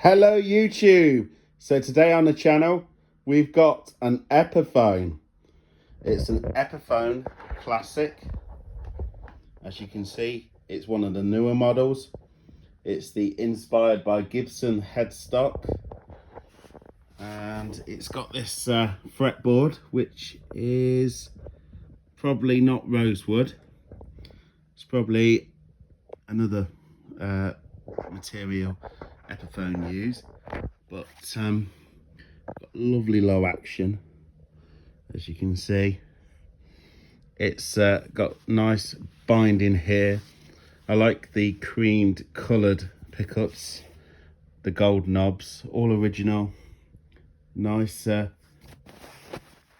Hello YouTube! So today on the channel we've got an Epiphone. It's an Epiphone Classic. As you can see, it's one of the newer models. It's the inspired by Gibson headstock. And it's got this fretboard, which is probably not rosewood. It's probably another material Epiphone use, but got lovely low action. As you can see, it's got nice binding here. I like the creamed coloured pickups, the gold knobs, all original. Nice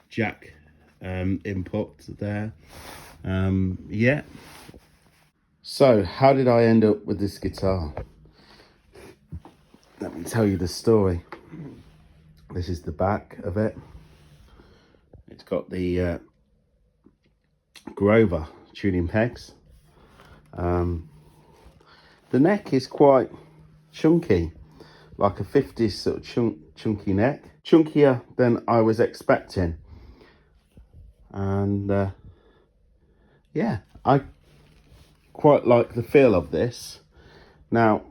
jack input there. Yeah. So how did I end up with this guitar? Let me tell you the story. This is the back of it. It's got the Grover tuning pegs. The neck is quite chunky, like a 50s sort of chunky neck. Chunkier than I was expecting. And yeah, I quite like the feel of this. Now,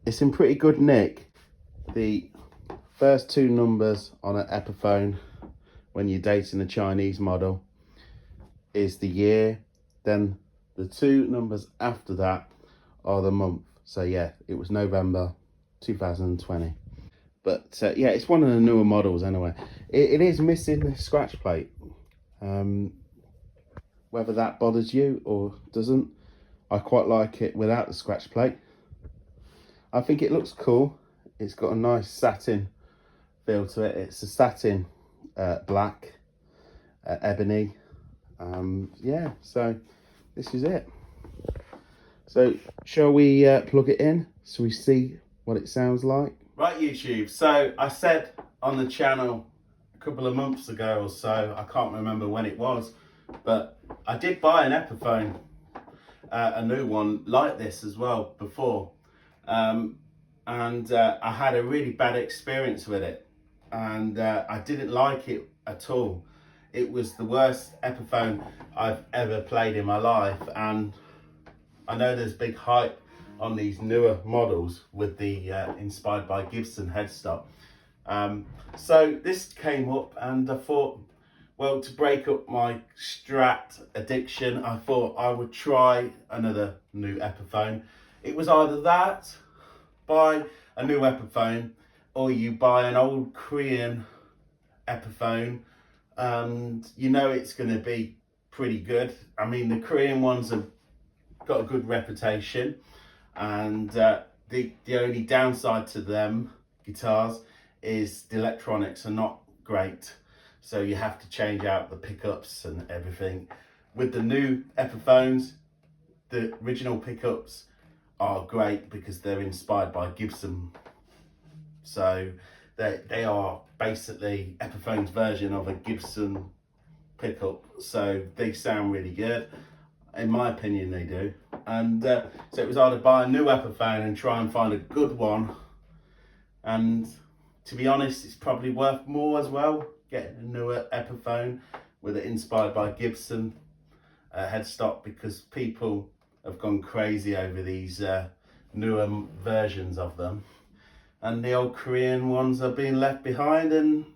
it's in pretty good nick. The first two numbers on an Epiphone when you're dating a Chinese model is the year, then the two numbers after that are the month. So yeah, it was November 2020. But yeah, it's one of the newer models anyway. It is missing the scratch plate. Whether that bothers you or doesn't, I quite like it without the scratch plate. I think it looks cool. It's got a nice satin feel to it. It's a satin black ebony. Yeah, so this is it. So shall we plug it in so we see what it sounds like? Right, YouTube, so I said on the channel a couple of months ago or so, I can't remember when it was, but I did buy an Epiphone, a new one like this as well before. I had a really bad experience with it, and I didn't like it at all. It was the worst Epiphone I've ever played in my life, and I know there's big hype on these newer models with the inspired by Gibson headstock. So this came up and I thought, well, to break up my Strat addiction, I thought I would try another new Epiphone. It was either that, buy a new Epiphone, or you buy an old Korean Epiphone, and you know it's going to be pretty good. I mean, the Korean ones have got a good reputation, and the only downside to them guitars is the electronics are not great, so you have to change out the pickups and everything. With the new Epiphones, the original pickups are great because they're inspired by Gibson, so they are basically Epiphone's version of a Gibson pickup, so they sound really good. In my opinion, they do. And so it was either buy a new Epiphone and try and find a good one, and to be honest, it's probably worth more as well, getting a newer Epiphone with it inspired by Gibson headstock, because people have gone crazy over these newer versions of them, and the old Korean ones are being left behind, and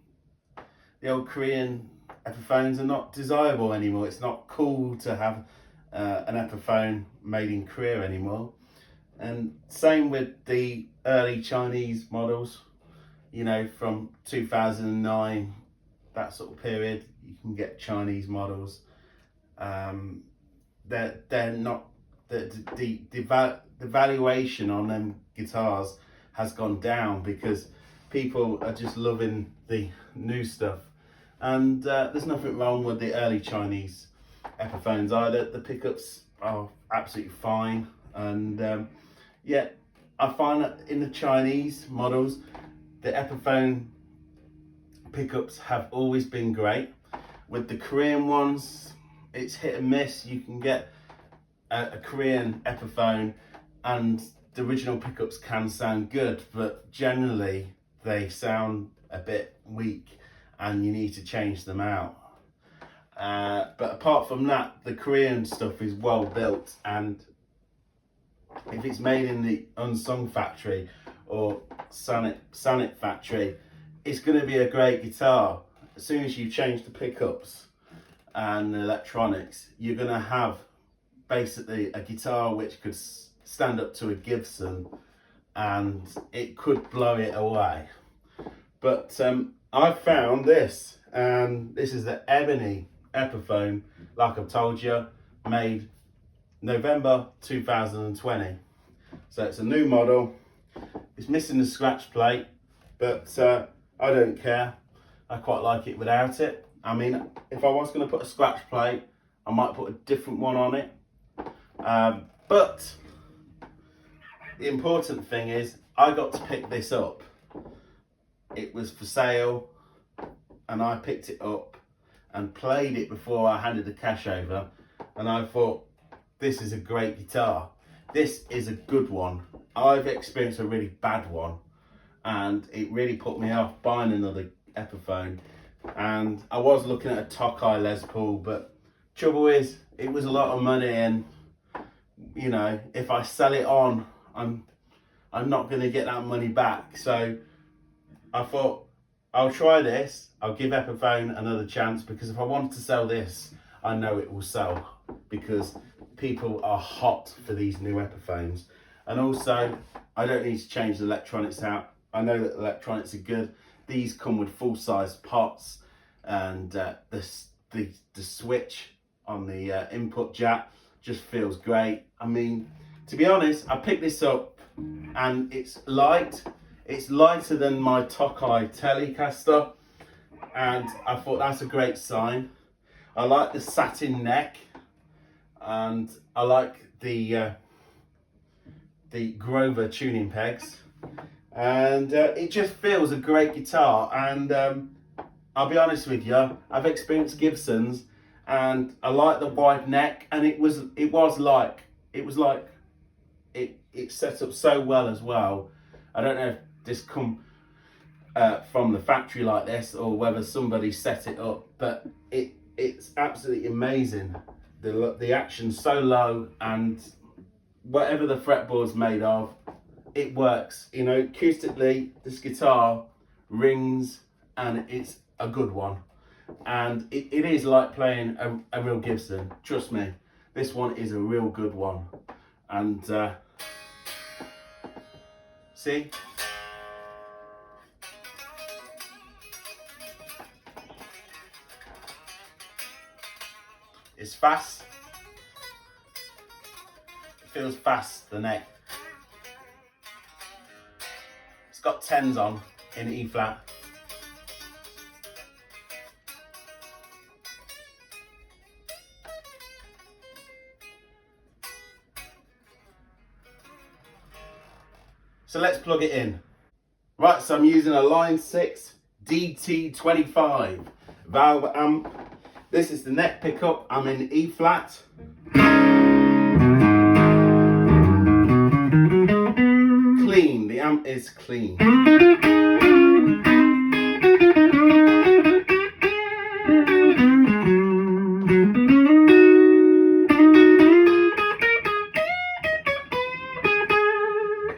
the old Korean Epiphones are not desirable anymore. It's not cool to have an Epiphone made in Korea anymore. And same with the early Chinese models, you know, from 2009, that sort of period, you can get Chinese models. They're not, the valuation on them guitars has gone down because people are just loving the new stuff. And there's nothing wrong with the early Chinese Epiphones either. The pickups are absolutely fine, and yeah, I find that in the Chinese models, the Epiphone pickups have always been great. With the Korean ones, it's hit and miss. You can get a Korean Epiphone and the original pickups can sound good, but generally they sound a bit weak and you need to change them out. But apart from that, the Korean stuff is well built, and if it's made in the Unsung factory or Sanit factory, it's going to be a great guitar. As soon as you change the pickups and the electronics, you're going to have basically a guitar which could stand up to a Gibson, and it could blow it away. But I found this, and this is the Ebony Epiphone, like I've told you, made November 2020. So it's a new model. It's missing the scratch plate, but I don't care. I quite like it without it. I mean, if I was going to put a scratch plate, I might put a different one on it. But the important thing is I got to pick this up. It was for sale and I picked it up and played it before I handed the cash over, and I thought, this is a great guitar. This is a good one. I've experienced a really bad one and it really put me off buying another Epiphone, and I was looking at a Tokai Les Paul, but trouble is it was a lot of money, and you know, if I sell it on, I'm not going to get that money back. So I thought, I'll try this. I'll give Epiphone another chance, because if I wanted to sell this, I know it will sell, because people are hot for these new Epiphones. And also, I don't need to change the electronics out. I know that the electronics are good. These come with full-size pots, and the switch on the input jack just feels great. I mean, to be honest, I picked this up and it's light. It's lighter than my Tokai Telecaster, and I thought that's a great sign. I like the satin neck, and I like the Grover tuning pegs, and it just feels a great guitar. And I'll be honest with you, I've experienced Gibsons, and I like the wide neck, and it set up so well as well. I don't know if this come from the factory like this, or whether somebody set it up, but it's absolutely amazing. The action's so low, and whatever the fretboard's made of, it works. You know, acoustically, this guitar rings, and it's a good one. And it is like playing a real Gibson. Trust me, this one is a real good one. And see? It's fast. It feels fast, the neck. It's got 10s on in E flat. So let's plug it in. Right, so I'm using a Line 6 DT25 valve amp. This is the neck pickup. I'm in E flat. Clean, the amp is clean.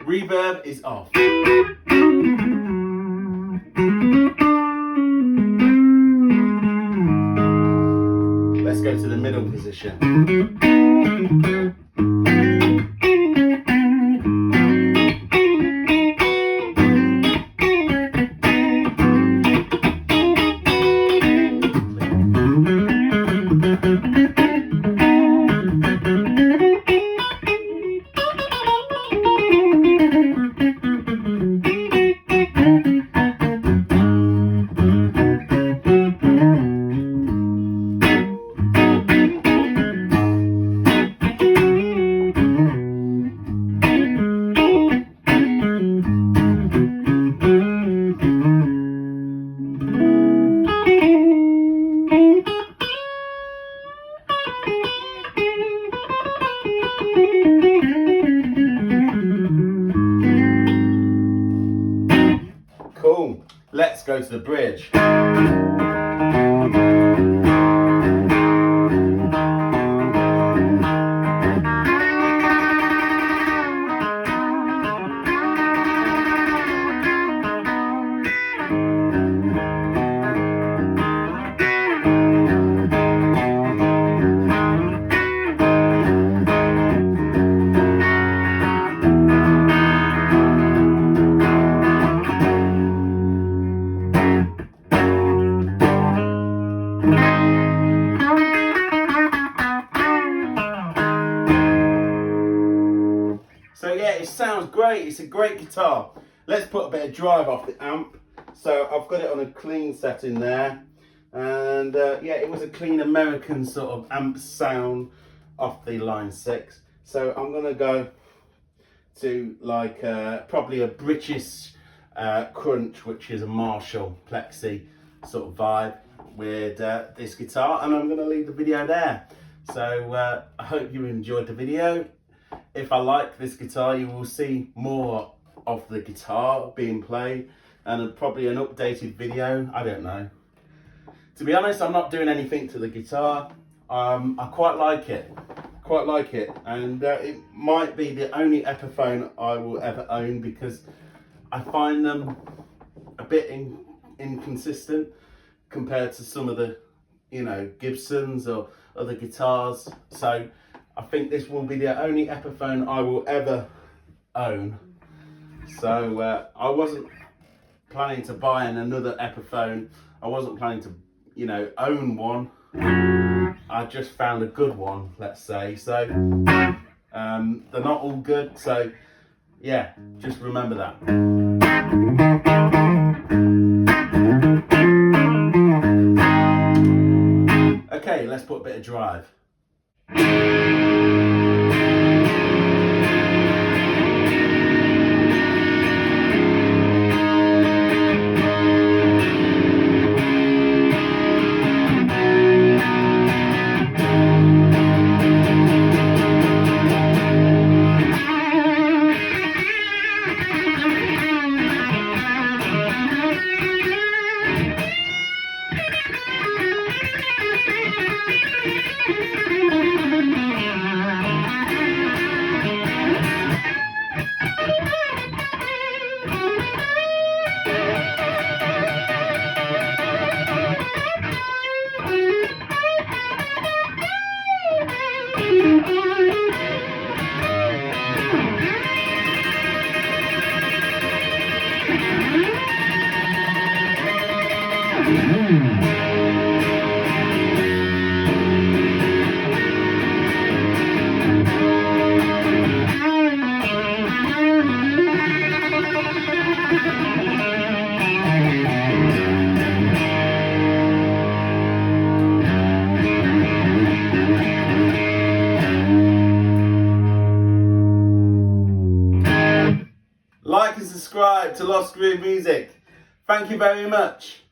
Reverb is off. Let's go to the middle position. Cool. Let's go to the bridge. So yeah, it sounds great. It's a great guitar. Let's put a bit of drive off the amp. So I've got it on a clean setting there. And yeah, it was a clean American sort of amp sound off the line 6. So I'm going to go to like probably a British crunch, which is a Marshall Plexi sort of vibe with this guitar. And I'm going to leave the video there. So I hope you enjoyed the video. If I like this guitar, you will see more of the guitar being played and probably an updated video. I don't know. To be honest, I'm not doing anything to the guitar. I quite like it. And it might be the only Epiphone I will ever own because I find them a bit inconsistent compared to some of the, you know, Gibsons or other guitars. So I think this will be the only Epiphone I will ever own. So I wasn't planning to buy another Epiphone. I wasn't planning to, you know, own one. I just found a good one, let's say. So they're not all good. So yeah, just remember that. Okay, let's put a bit of drive. Like and subscribe to Lost Groove Music. Thank you very much.